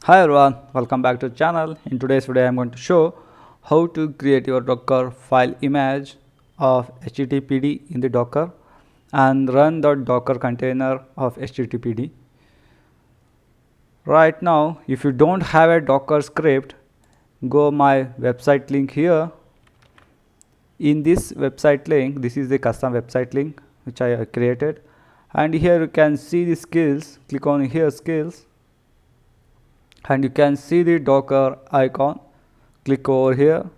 Hi everyone, welcome back to the channel. In today's video I am going to show how to create your Docker file image of HTTPD in the Docker and run the Docker container of HTTPD. Right now, if you don't have a Docker script, go my website link here. In this website link, this is the custom website link which I created, and here you can see the skills. Click on here skills and you can see the Docker icon. Click over here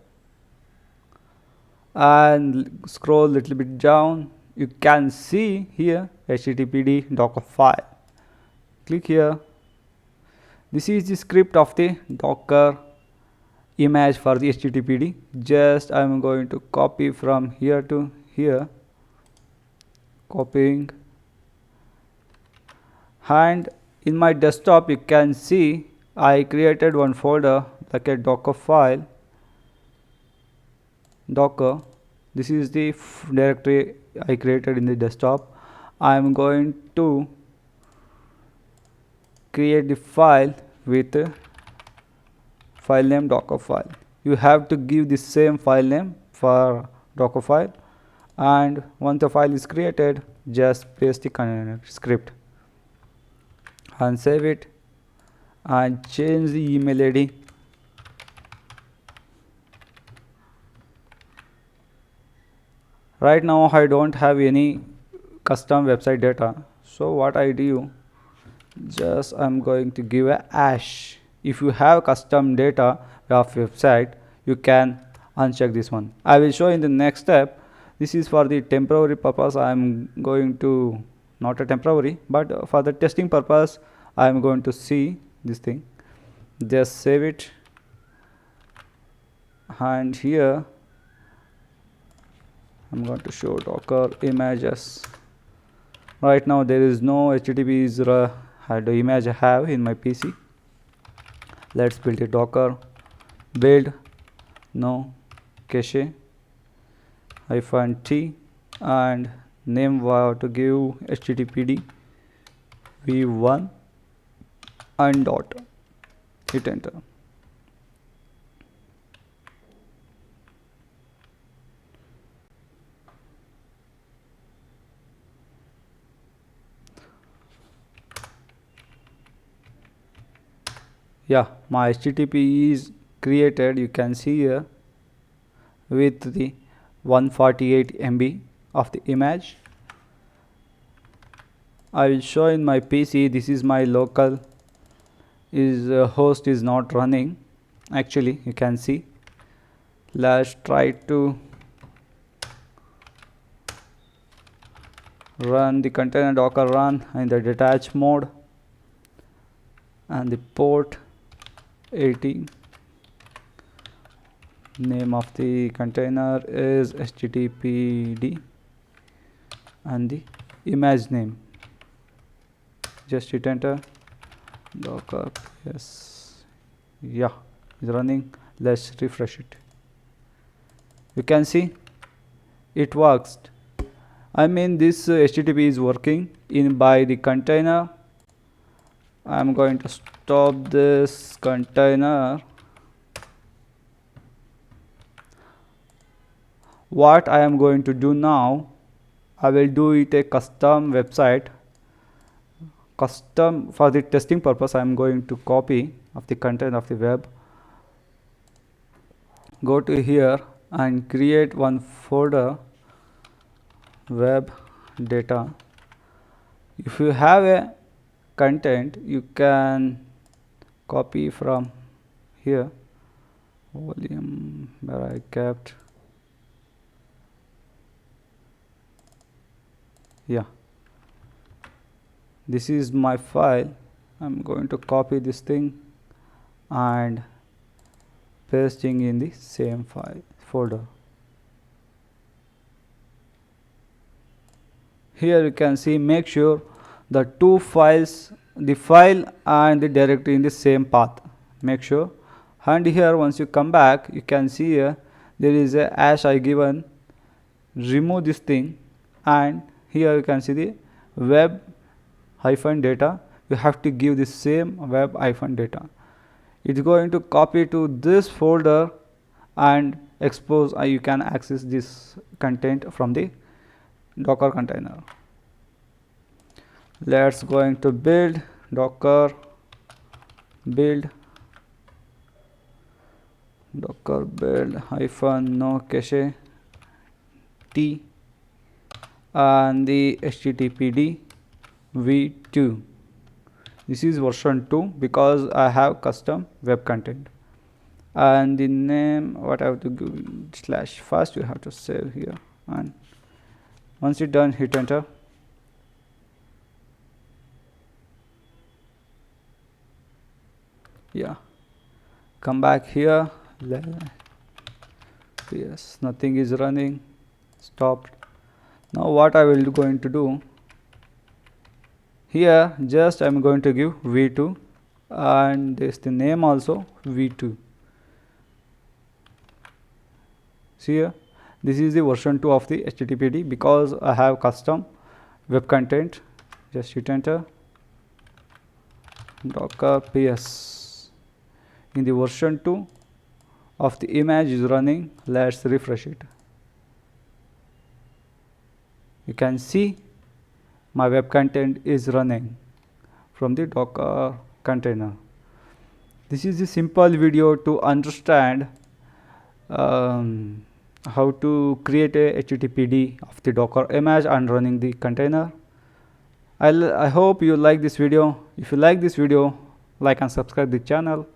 and scroll a little bit down. You can see here HTTPD Dockerfile. Click here. This is the script of the Docker image for the HTTPD. Just I am going to copy from here to here. Copying, and in my desktop you can see I created one folder like a Dockerfile. Docker. This is the directory I created in the desktop. I am going to create the file with file name Dockerfile. You have to give the same file name for Dockerfile, and once the file is created, just paste the script and save it and change the email ID. Right now I don't have any custom website data, so what I do, just I'm going to give a hash. If you have custom data of website, you can uncheck this one. I will show in the next step. This is for the temporary purpose. I am going to, not a temporary, but for the testing purpose I am going to see this thing. Just save it, and here I'm going to show Docker images. Right now there is no HTTP image I have in my PC. Let's build a Docker build no cache -t and name to give HTTPD v1 and dot. Hit enter. Yeah, my HTTP is created. You can see here with the 148 MB of the image. I will show in my PC. This is my local host is not running. Actually, you can see. Let's try to run the container Docker run in the detach mode, and the port 80. Name of the container is HTTPD and the image name. Just hit enter. Docker, yes, yeah, it's running. Let's refresh it. You can see it works. I mean, this HTTP is working in by the container. I'm going to stop this container. What I am going to do now, I will do it a custom website. Custom for the testing purpose, I am going to copy of the content of the web. Go to here and create one folder web data. If you have a content, you can copy from here volume where I kept. Yeah, this is my file. I'm going to copy this thing and pasting in the same file folder. Here you can see, make sure the two files, the file and the directory in the same path. Make sure. And here once you come back, you can see here there is a hash I given. Remove this thing, and here you can see the web -data. You have to give the same web -data. It's going to copy to this folder and expose, you can access this content from the Docker container. Let's going to build docker build hyphen no cache t and the HTTPD v2. This is version 2 because I have custom web content. And the name, what I have to do, slash first you have to save here, and once it's done, hit enter. Yeah, come back here. Yes, nothing is running, stopped. Now what I will going to do here, just I'm going to give v2 and this the name also v2. See here, this is the version 2 of the HTTPD because I have custom web content. Just hit enter. Docker ps in the version 2 of the image is running. Let's refresh it. You can see my web content is running from the Docker container. This is a simple video to understand how to create a HTTPD of the Docker image and running the container. I hope you like this video. If you like this video, like and subscribe the channel,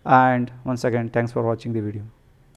and once again thanks for watching the video.